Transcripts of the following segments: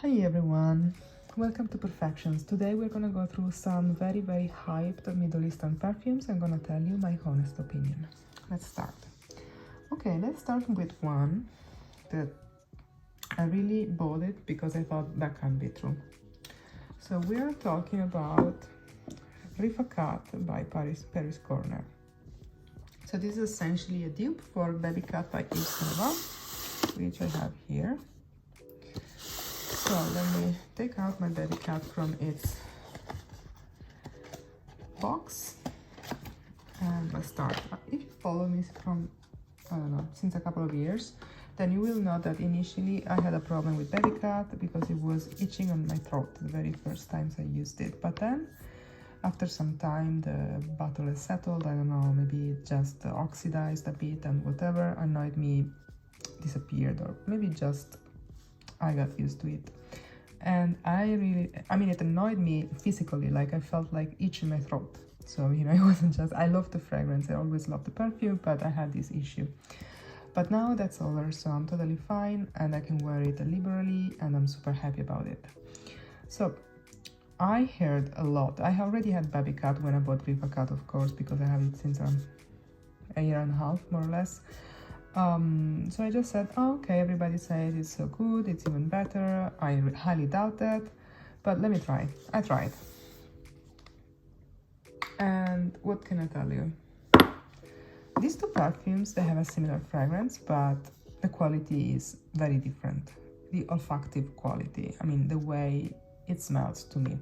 Hi everyone, welcome to Perfections. Today we're gonna go through some very hyped Middle Eastern perfumes. I'm gonna tell you my honest opinion. Let's start. Okay, let's start with one that I really bought it because I thought that can be true. So we are talking about Rifakat by Paris Corner. So this is essentially a dupe for Baby Cat by Yves Saint Laurent, which I have here. So let me take out my Baby Cat from its box and let's start. If you follow me from, I don't know, since a couple of years, then you will know that initially I had a problem with Baby Cat because it was itching on my throat the very first times I used it. But then after some time the bottle has settled, I don't know, maybe it just oxidized a bit and whatever annoyed me disappeared, or maybe just I got used to it. And it annoyed me physically, like I felt like itch in my throat. So, it wasn't just, I love the fragrance, I always love the perfume, but I had this issue. But now that's over, so I'm totally fine and I can wear it liberally and I'm super happy about it. So, I heard a lot. I already had Baby Cat when I bought Rifakat, of course, because I have it since a year and a half, more or less. So I just said, oh, okay, everybody says it's so good, it's even better. I highly doubt that, but let me try. I tried. And what can I tell you? These two perfumes, they have a similar fragrance, but the quality is very different. The olfactive quality, the way it smells to me.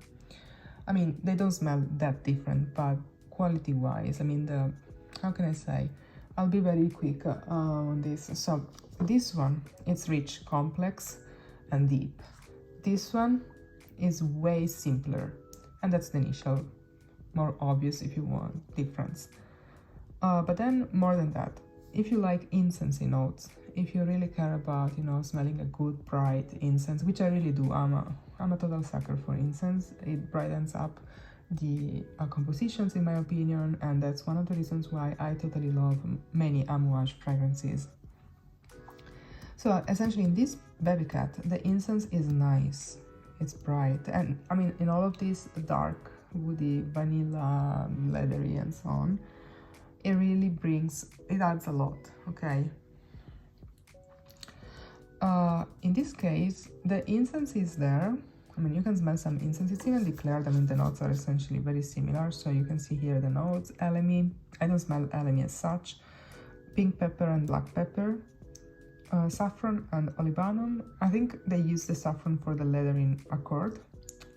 They don't smell that different, but quality-wise, how can I say? I'll be very quick on this. So this one, it's rich, complex, and deep. This one is way simpler, and that's the initial, more obvious, if you want, difference. But then, more than that, if you like incensey notes, if you really care about, smelling a good, bright incense, which I really do, I'm a total sucker for incense. It brightens up the compositions, in my opinion, and that's one of the reasons why I totally love many amouage fragrances. So essentially in this Baby Cat, the incense is nice, it's bright, and in all of these dark, woody, vanilla, leathery and so on, it adds a lot, okay? In this case, the incense is there. You can smell some incense. It's even declared. The notes are essentially very similar. So you can see here the notes. Elemi. I don't smell elemi as such. Pink pepper and black pepper. Saffron and olibanum. I think they use the saffron for the leathering accord.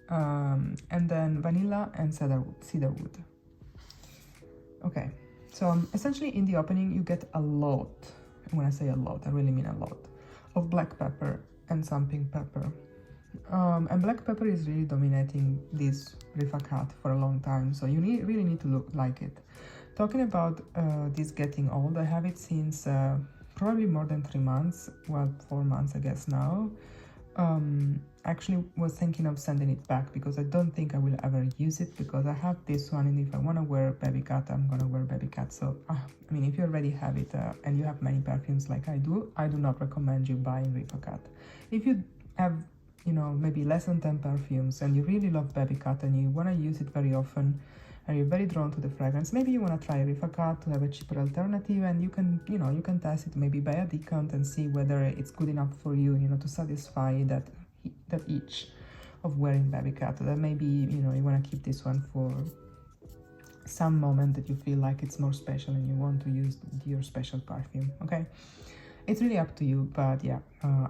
And then vanilla and cedarwood. Okay. So essentially in the opening you get a lot. And when I say a lot, I really mean a lot. Of black pepper and some pink pepper. And black pepper is really dominating this Rifakat for a long time, so you really need to look like it. Talking about this getting old, I have it since probably more than 3 months, well, 4 months I guess now. Actually was thinking of sending it back because I don't think I will ever use it, because I have this one, and if I want to wear Baby Cat, I'm gonna wear Baby Cat. So if you already have it and you have many perfumes like I do not recommend you buying Rifakat. If you have maybe less than 10 perfumes and you really love Baby Cat and you want to use it very often and you're very drawn to the fragrance, maybe you want to try Rifakat to have a cheaper alternative, and you can test it maybe by a decant and see whether it's good enough for you, to satisfy that itch of wearing Baby Cat. That maybe, you want to keep this one for some moment that you feel like it's more special and you want to use your special perfume, okay? It's really up to you, but yeah,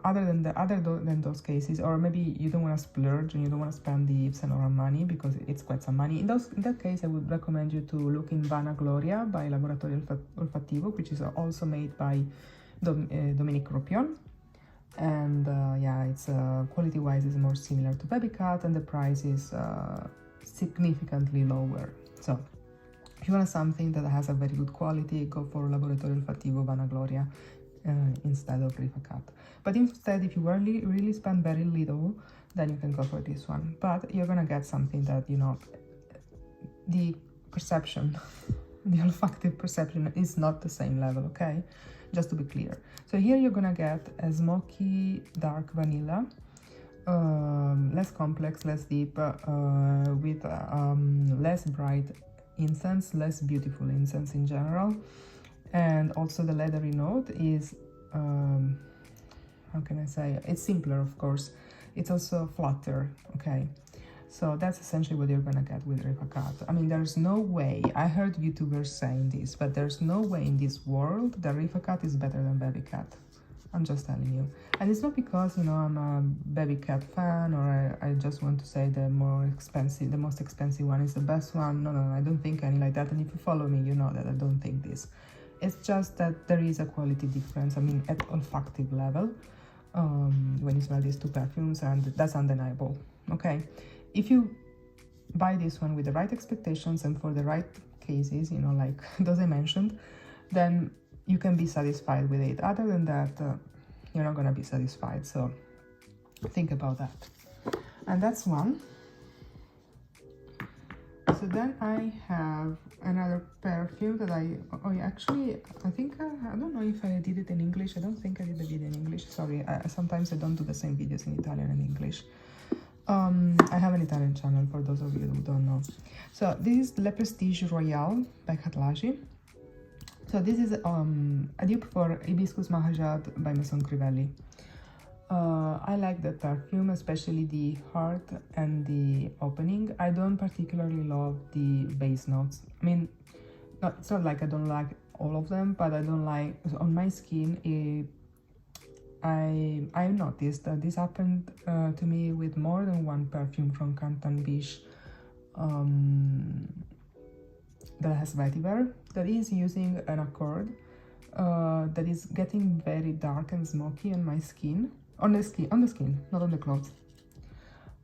other than those cases, or maybe you don't want to splurge and you don't want to spend the Yves Saint Laurent money because it's quite some money. In that case, I would recommend you to look in Vana Gloria by Laboratorio Olfattivo, which is also made by Dominique Ropion. And yeah, it's quality-wise is more similar to Baby Cat, and the price is significantly lower. So if you want something that has a very good quality, go for Laboratorio Olfattivo Vana Gloria. Instead of Rifakat. But instead, if you really spend very little, then you can go for this one. But you're gonna get something that, the perception, the olfactive perception is not the same level, okay? Just to be clear. So here you're gonna get a smoky dark vanilla, less complex, less deep, with less bright incense, less beautiful incense in general. And also the leathery note is, how can I say, it's simpler, of course. It's also flatter, okay? So that's essentially what you're gonna get with Rifacat. I mean, there's no way, I heard YouTubers saying this, but there's no way in this world that Rifacat is better than Baby Cat. I'm just telling you. And it's not because, you know, I'm a Baby Cat fan, or I just want to say the most expensive one is the best one. No, I don't think any like that. And if you follow me, you know that I don't think this. It's just that there is a quality difference, I mean, at olfactive level, when you smell these two perfumes, and that's undeniable, okay? If you buy this one with the right expectations and for the right cases, you know, like those I mentioned, then you can be satisfied with it. Other than that, you're not gonna be satisfied, so think about that. And that's one. So then I have another perfume that I think, I don't know if I did it in English. I don't think I did the video in English, sorry. Sometimes I don't do the same videos in Italian and English. I have an Italian channel for those of you who don't know. So this is Le Prestige Royale by Catlagi. So this is a dupe for Hibiscus Mahajad by Maison Crivelli. I like the perfume, especially the heart and the opening. I don't particularly love the base notes. I mean, it's not like I don't like all of them, but I don't like, on my skin, I noticed that this happened to me with more than one perfume from Canton Biche that has vetiver, that is using an accord that is getting very dark and smoky on my skin, on the skin, not on the clothes,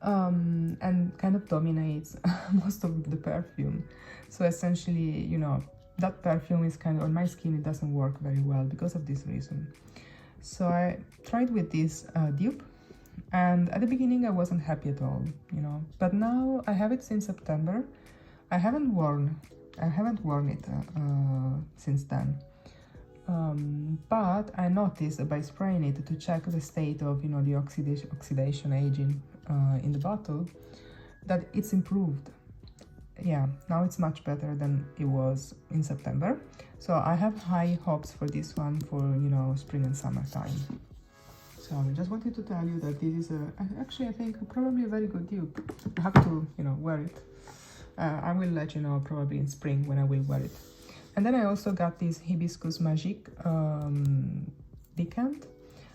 and kind of dominates most of the perfume. So essentially, you know, that perfume is kind of, on my skin, it doesn't work very well because of this reason. So I tried with this dupe, and at the beginning I wasn't happy at all, you know, but now I have it since September. I haven't worn it since then, but I noticed by spraying it to check the state of, you know, the oxidation aging in the bottle, that it's improved. Yeah, now it's much better than it was in September. So I have high hopes for this one for, you know, spring and summertime. So I just wanted to tell you that this is actually, I think, probably a very good dupe. I have to, you know, wear it. I will let you know probably in spring when I will wear it. And then I also got this Hibiscus Magique decant.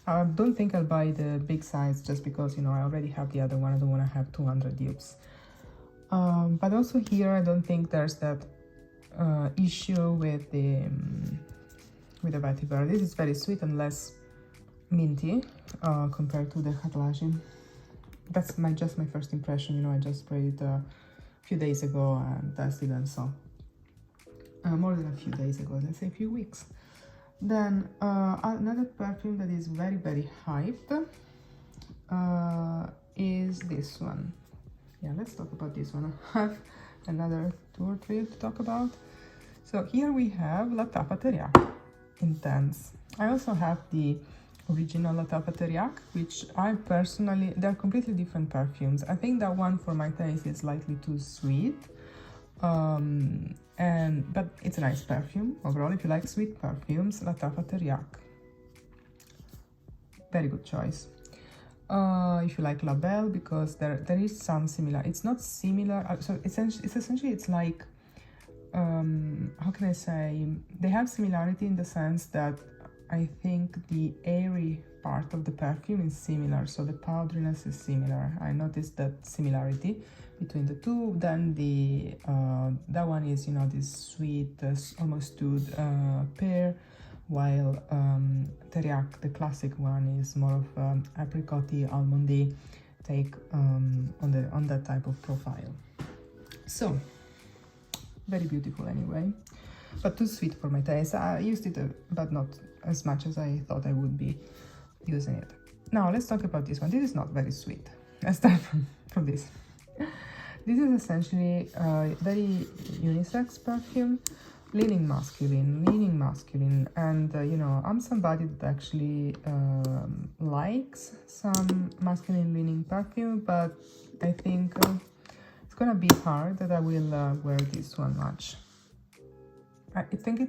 I don't think I'll buy the big size just because, you know, I already have the other one. I don't want to have 200 dupes. But also here, I don't think there's that issue with the vetiver. This is very sweet and less minty compared to the Catlagi. That's just my first impression. You know, I just sprayed it a few days ago and tested, and so more than a few days ago, let's say a few weeks. Then another perfume that is very, very hyped is this one. Yeah, let's talk about this one. I have another 2 or 3 to talk about. So here we have La Tapa Teriyaki Intense. I also have the original La Tapa Teriyaki, which I personally, they're completely different perfumes. I think that one for my taste is slightly too sweet, but it's a nice perfume overall. If you like sweet perfumes, La Tapa Teriyaki, very good choice. If you like Label, because there is some similar, it's not similar, so essentially it's like, how can I say, they have similarity in the sense that I think the airy part of the perfume is similar, so the powderiness is similar. I noticed that similarity between the two. Then the that one is, you know, this sweet, almost stewed pear, while Teriyaki, the classic one, is more of apricot-y, almondy take on that type of profile. So very beautiful anyway, but too sweet for my taste. I used it, but not as much as I thought I would be using it. Now let's talk about this one. This is not very sweet. Let's start from this. This is essentially a very unisex perfume. leaning masculine, and you know, I'm somebody that actually likes some masculine leaning perfume, but I think it's gonna be hard that I will wear this one much. I think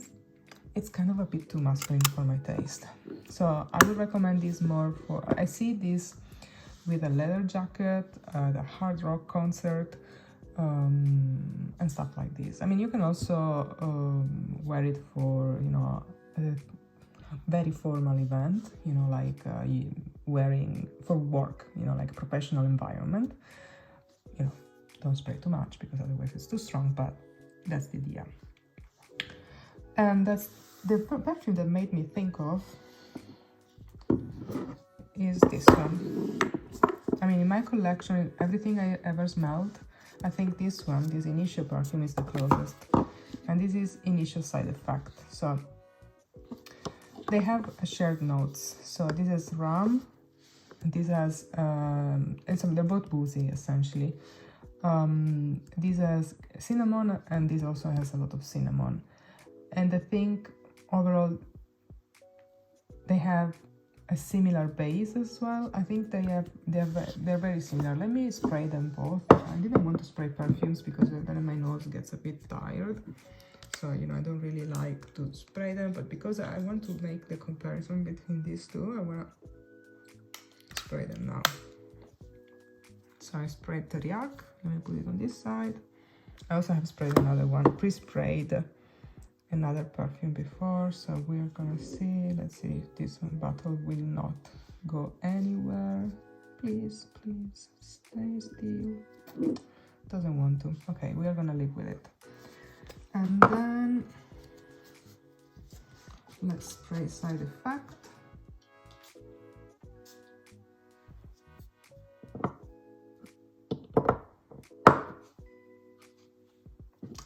it's kind of a bit too masculine for my taste, so I would recommend this more for, I see this with a leather jacket, the hard rock concert, and stuff like this. I mean, you can also wear it for, you know, a very formal event, you know, like wearing for work, you know, like a professional environment. You know, don't spray too much because otherwise it's too strong, but that's the idea. And that's the perfume that made me think of is this one. I mean, in my collection, everything I ever smelled, I think this one, this initial perfume, is the closest. And this is Initial Side Effect. So they have shared notes. So this is rum, and this has, and so they're both boozy essentially. This has cinnamon, and this also has a lot of cinnamon. And I think overall they have a similar base as well. I think they're very similar. Let me spray them both. I didn't want to spray perfumes because then my nose gets a bit tired. So, you know, I don't really like to spray them, but because I want to make the comparison between these two, I want to spray them now. So I sprayed Teriyaki. Let me put it on this side. I also have sprayed another one, pre-sprayed another perfume before, so we're gonna see. Let's see if this one bottle will not go anywhere. Please stay still. Doesn't want to. Okay, we are gonna live with it. And then let's spray Side Effect.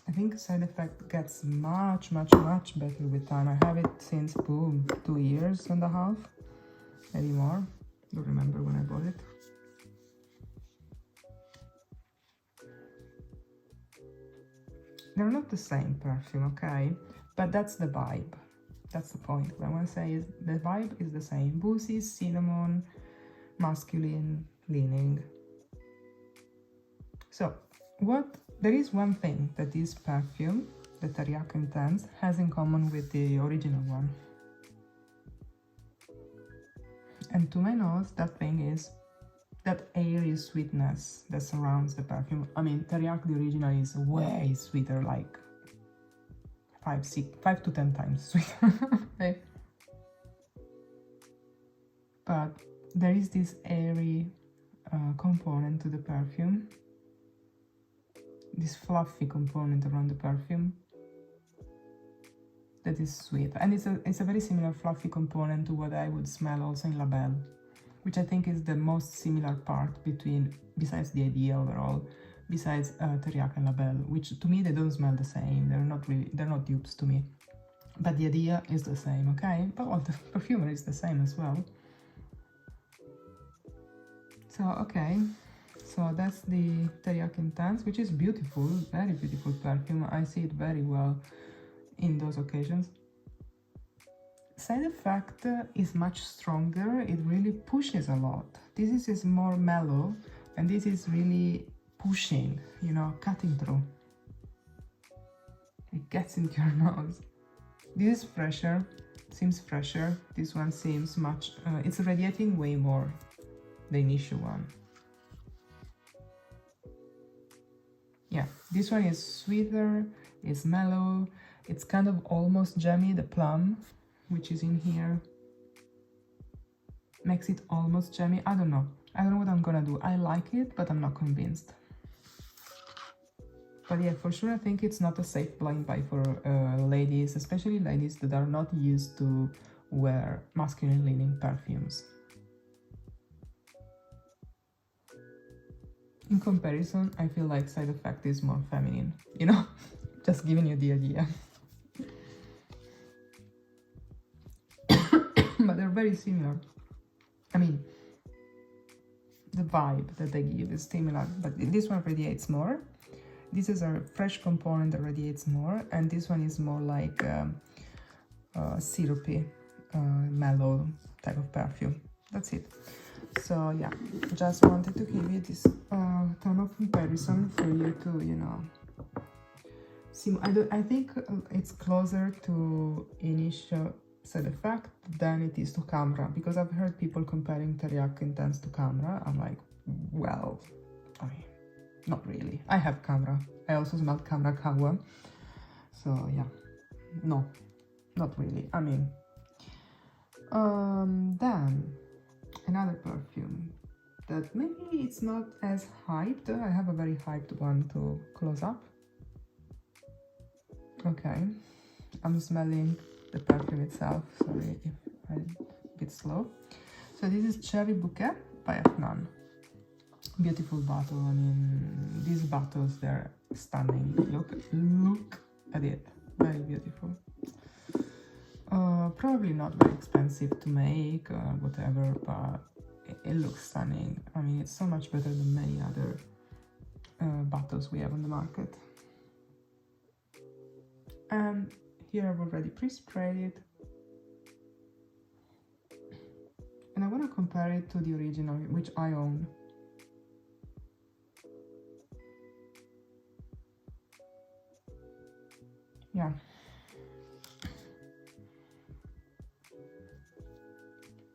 I think Side Effect gets much better with time. I have it since, boom, 2 years and a half, maybe more. Don't remember when I bought it. They're not the same perfume, okay? But that's the vibe. That's the point. What I want to say is the vibe is the same. Boozy, cinnamon, masculine, leaning. So, there is one thing that this perfume, the Teriyaki Intense, has in common with the original one. And to my nose, that thing is that airy sweetness that surrounds the perfume. I mean, Teriyaki, the original, is way sweeter, like 5 to 10 times sweeter. Okay? But there is this airy component to the perfume, this fluffy component around the perfume that is sweet, and it's a very similar fluffy component to what I would smell also in La Belle, which I think is the most similar part between, besides the idea overall, besides Teriyaki and La Belle, which to me they don't smell the same. They're not dupes to me, but the idea is the same, okay? But well, the perfumery is the same as well. So okay. So that's the Teriyaki Intense, which is beautiful, very beautiful perfume. I see it very well in those occasions. Side Effect is much stronger. It really pushes a lot. This is more mellow, and this is really pushing, you know, cutting through. It gets into your nose. This is fresher, seems fresher. This one seems much, it's radiating way more, the initial one. Yeah, this one is sweeter, it's mellow, it's kind of almost jammy. The plum, which is in here, makes it almost jammy. I don't know what I'm gonna do. I like it, but I'm not convinced. But yeah, for sure, I think it's not a safe blind buy for ladies, especially ladies that are not used to wear masculine leaning perfumes. In comparison, I feel like Side Effect is more feminine, you know? Just giving you the idea. But they're very similar. I mean, the vibe that they give is similar, but this one radiates more. this is a fresh component that radiates more, and this one is more like syrupy, mellow type of perfume. That's it. So yeah, just wanted to give you this term of comparison for you to, you know, see. I think it's closer to initial side effect than it is to Camera, because I've heard people comparing Teriyaki Intense to Camera. I'm like, well, I mean, not really. I have Camera. I also smell Camera Kawa. So yeah, no, not really. I mean, then another perfume that maybe it's not as hyped. I have a very hyped one to close up. Okay, I'm smelling the perfume itself. Sorry if I'm a bit slow. So this is Cherry Bouquet by Afnan. Beautiful bottle. I mean, these bottles, they're stunning. Look at it. Very beautiful. Probably not very expensive to make, whatever, but it looks stunning. I mean, it's so much better than many other bottles we have on the market. And here I've already pre-sprayed it. And I want to compare it to the original, which I own. Yeah.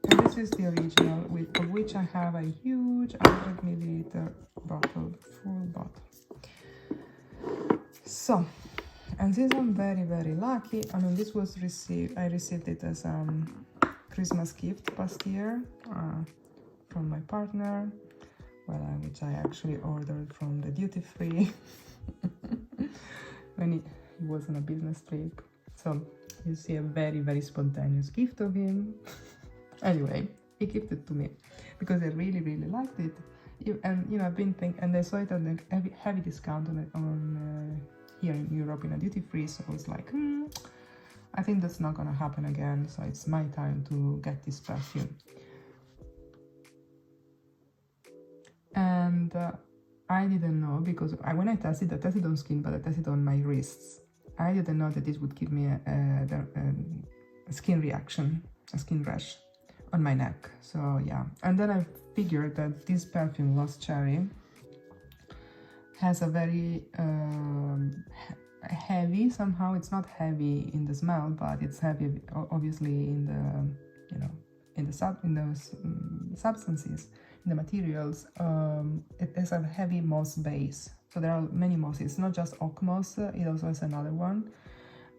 And this is the original, of which I have a huge 100 milliliter bottle, full bottle. So, and this I'm very, very lucky. I mean, this was I received it as a Christmas gift past year from my partner, which I actually ordered from the duty free when he was on a business trip. So you see a very, very spontaneous gift of him. Anyway, he gifted it to me because I really, really liked it. And you know, I've been thinking, and I saw it at a heavy discount on here in Europe in a duty free. So I was like, I think that's not gonna happen again. So it's my time to get this perfume. And I didn't know, because when I tested on skin, but I tested on my wrists. I didn't know that this would give me a skin reaction, a skin rash on my neck. So yeah, and then I figured that this perfume, Lost Cherry, has a very heavy, somehow it's not heavy in the smell, but it's heavy obviously in the, you know, in the substances, in the materials. It has a heavy moss base. So there are many mosses. It's not just oak moss, it also has another one.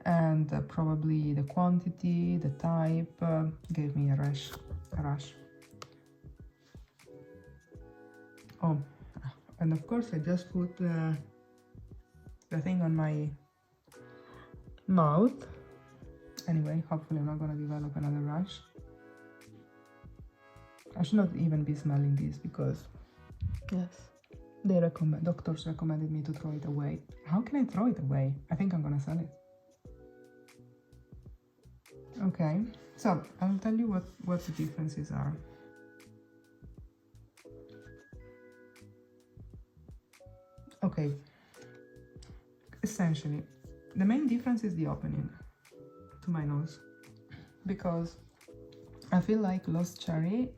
And probably the quantity, the type, gave me a rush. Oh, and of course I just put the thing on my mouth. Anyway, hopefully I'm not gonna develop another rash. I should not even be smelling this because, yes, doctors recommended me to throw it away. How can I throw it away? I think I'm gonna sell it. Okay, so I'll tell you what the differences are. Okay, essentially, the main difference is the opening to my nose, because I feel like Lost Cherry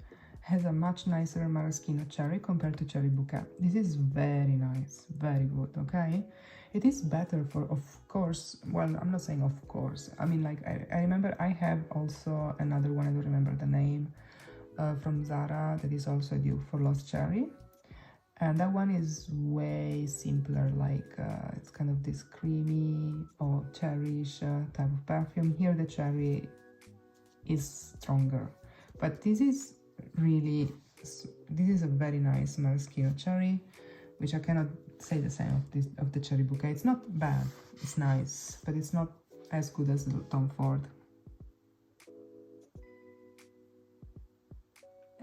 has a much nicer maraschino cherry compared to Cherry Bouquet. This is very nice, very good, okay? It is better for, of course, well, I'm not saying of course. I mean, like, I remember I have also another one, I don't remember the name, from Zara, that is also a dupe for Lost Cherry. And that one is way simpler, like it's kind of this creamy or cherryish type of perfume. Here the cherry is stronger, but this is a very nice maraschino cherry, which I cannot say the same of the Cherry Bouquet. It's not bad, it's nice, but it's not as good as the Tom Ford.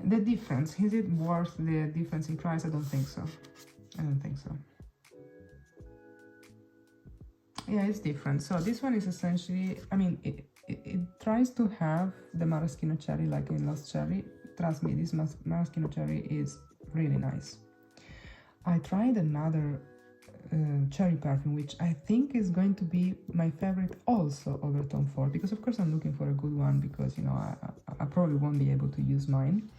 The difference, is it worth the difference in price? I don't think so. Yeah, it's different. So this one is essentially, I mean, it tries to have the maraschino cherry like in Lost Cherry. Trust me, this maraschino cherry is really nice. I tried another cherry perfume, which I think is going to be my favorite also over Tom Ford, because of course I'm looking for a good one, because you know I probably won't be able to use mine,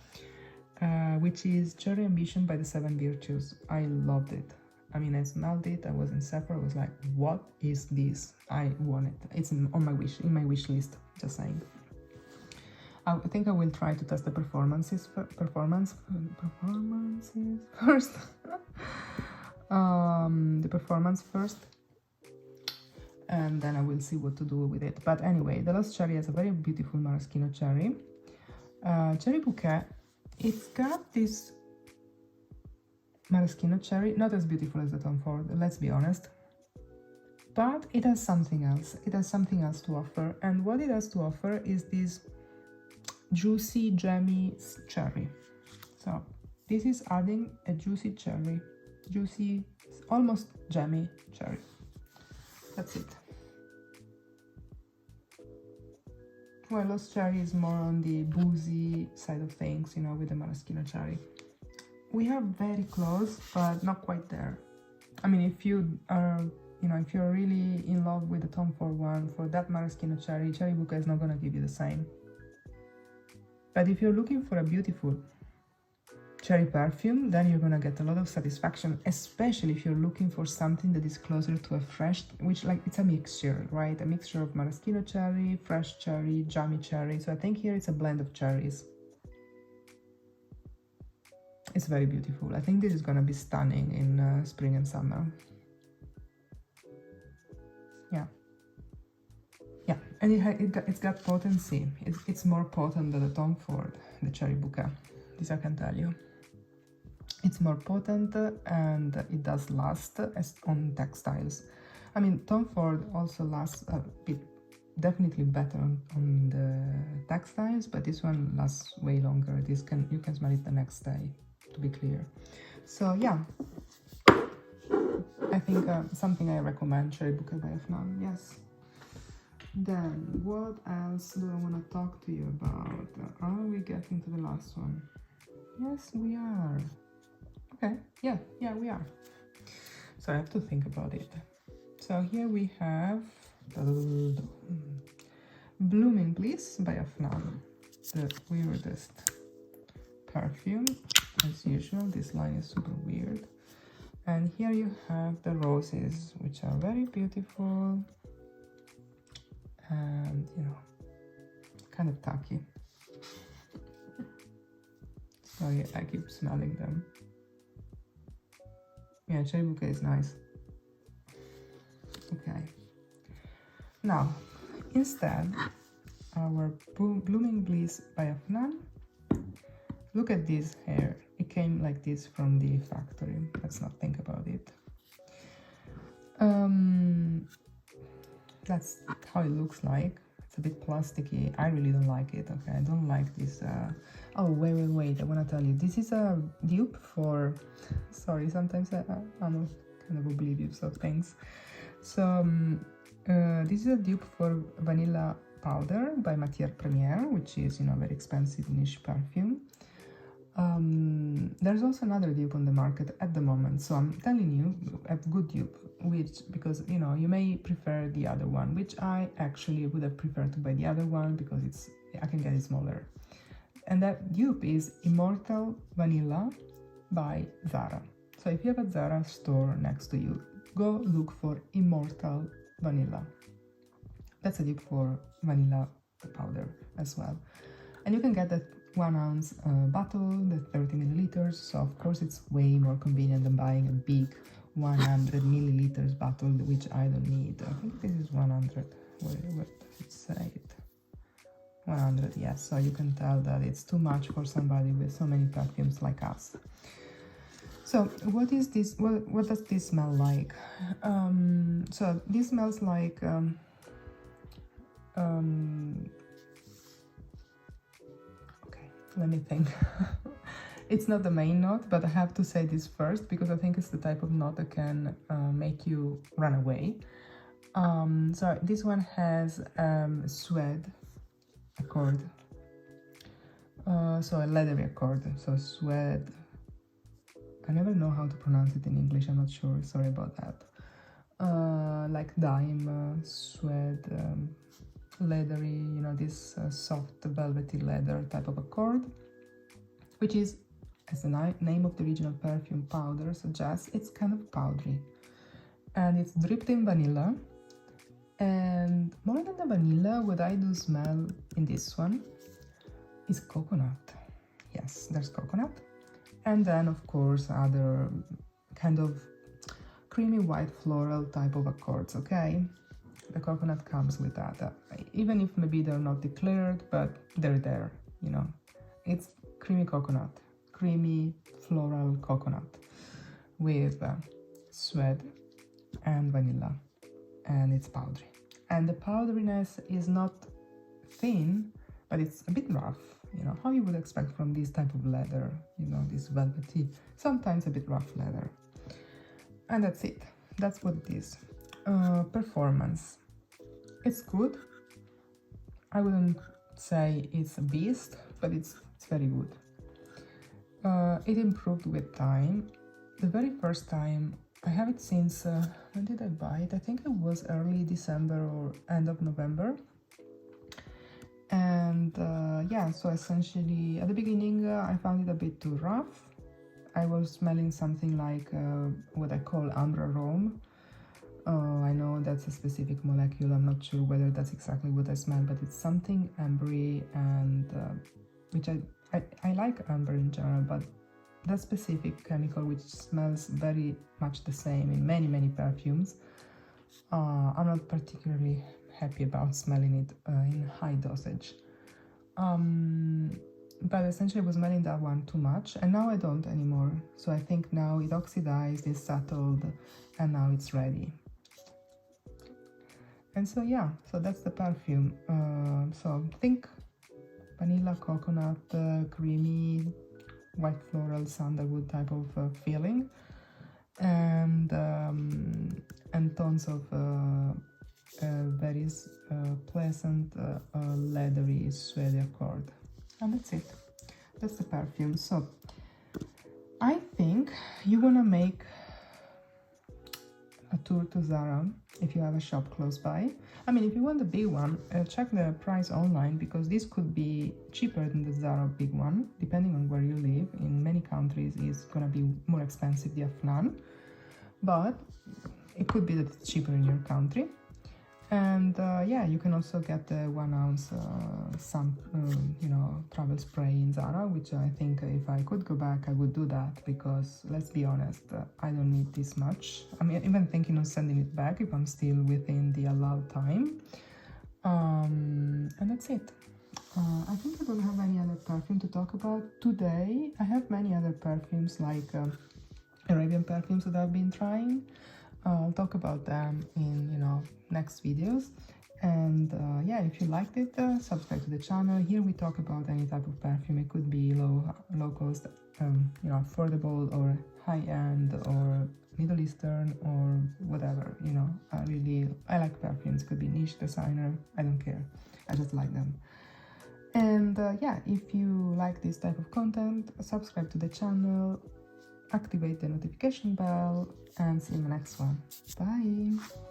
which is Cherry Ambition by the Seven Virtues. I loved it. I mean, I smelled it, I was in Sephora, I was like, what is this? I want it. It's in my wish list, just saying. I think I will try to test the performances first. The performance first, and then I will see what to do with it. But anyway, the Lost Cherry has a very beautiful maraschino cherry. Cherry Bouquet, it's got this maraschino cherry, not as beautiful as the Tom Ford, let's be honest, but it has something else. It has something else to offer, and what it has to offer is this juicy, jammy cherry. So this is adding a juicy cherry, juicy, almost jammy cherry. That's it. Well, Lost Cherry is more on the boozy side of things, you know, with the maraschino cherry. We are very close, but not quite there. I mean, if you are, you know, if you're really in love with the Tom Ford one, for that maraschino cherry, Cherry Bouquet is not gonna give you the same. But if you're looking for a beautiful cherry perfume, then you're gonna get a lot of satisfaction, especially if you're looking for something that is closer to a fresh, which, like, it's a mixture, right? A mixture of maraschino cherry, fresh cherry, jammy cherry. So I think here it's a blend of cherries. It's very beautiful. I think this is gonna be stunning in spring and summer. Yeah. Yeah, and it's got potency. It's more potent than the Tom Ford, the Cherry Bouquet. This I can tell you. It's more potent, and it does last on textiles. I mean, Tom Ford also lasts a bit, definitely better on the textiles, but this one lasts way longer. You can smell it the next day, to be clear. So yeah, I think something I recommend, Cherry Bouquet by Afnan. Yes. Then, what else do I want to talk to you about? Are we getting to the last one? Yes, we are. Okay, yeah, we are. So I have to think about it. So here we have Blooming Bliss by Afnan, the weirdest perfume. As usual, this line is super weird. And here you have the roses, which are very beautiful. And, you know, kind of tacky. Sorry, I keep smelling them. Yeah, Cherry Bouquet is nice. Okay. Now, instead, our Blooming Bliss by Afnan. Look at this hair. It came like this from the factory. Let's not think about it. That's how it looks like. It's a bit plasticky. I really don't like it. Okay, I don't like this. Oh, wait. I want to tell you. This is a dupe for... Sorry, sometimes I'm kind of oblivious of things. So, this is a dupe for Vanilla Powder by Matière Première, which is, you know, a very expensive niche perfume. There's also another dupe on the market at the moment, so I'm telling you a good dupe, because you know, you may prefer the other one, which I actually would have preferred to buy the other one because I can get it smaller. And that dupe is Immortal Vanilla by Zara. So if you have a Zara store next to you, go look for Immortal Vanilla. That's a dupe for vanilla powder as well. And you can get that 1 ounce bottle, the 30 milliliters, so of course it's way more convenient than buying a big 100 milliliters bottle, which I don't need. I think this is 100. What does it say? 100, yes. So you can tell that it's too much for somebody with so many perfumes like us. So what is this? What does this smell like? So this smells like let me think. It's not the main note, but I have to say this first because I think it's the type of note that can make you run away. So this one has suede accord, so a leathery accord, so suede I never know how to pronounce it in English, I'm not sure, sorry about that. Like dime, suede, leathery, you know, this soft velvety leather type of accord, which is, as the name of the original perfume powder suggests, it's kind of powdery. And it's dripped in vanilla. And more than the vanilla, what I do smell in this one is coconut. Yes, there's coconut. And then, of course, other kind of creamy white floral type of accords, okay? The coconut comes with that, even if maybe they're not declared, but they're there, you know. It's creamy coconut, creamy floral coconut with suede and vanilla, and it's powdery. And the powderiness is not thin, but it's a bit rough, you know, how you would expect from this type of leather, you know, this velvety, sometimes a bit rough leather. And that's it. That's what it is. Performance. It's good. I wouldn't say it's a beast, but it's very good. It improved with time. The very first time, I have it since, when did I buy it? I think it was early December or end of November. And yeah, so essentially at the beginning I found it a bit too rough. I was smelling something like what I call amber arome. I know that's a specific molecule, I'm not sure whether that's exactly what I smell, but it's something ambery, and which I like amber in general, but that specific chemical, which smells very much the same in many perfumes, I'm not particularly happy about smelling it in high dosage. But essentially I was smelling that one too much, and now I don't anymore. So I think now it oxidized, it's settled, and now it's ready. And so yeah, so that's the perfume. So think vanilla, coconut, creamy, white floral, sandalwood type of feeling, and tons of very pleasant leathery suede accord. And that's it. That's the perfume. So I think you wanna make a tour to Zara if you have a shop close by. I mean, if you want the big one, check the price online, because this could be cheaper than the Zara big one, depending on where you live. In many countries it's gonna be more expensive, the Afnan, but it could be that it's cheaper in your country. And yeah, you can also get the 1 ounce you know, travel spray in Zara, which I think if I could go back I would do that, because let's be honest, I don't need this much. I mean, even thinking of sending it back if I'm still within the allowed time. And that's it. I think I don't have any other perfume to talk about today. I have many other perfumes, like Arabian perfumes that I've been trying. I'll talk about them in, you know, next videos. And yeah, if you liked it, subscribe to the channel. Here we talk about any type of perfume. It could be low cost, you know, affordable, or high end, or Middle Eastern, or whatever, you know. I like perfumes. Could be niche, designer, I don't care, I just like them. And yeah, if you like this type of content, subscribe to the channel, activate the notification bell, and see you in the next one. Bye!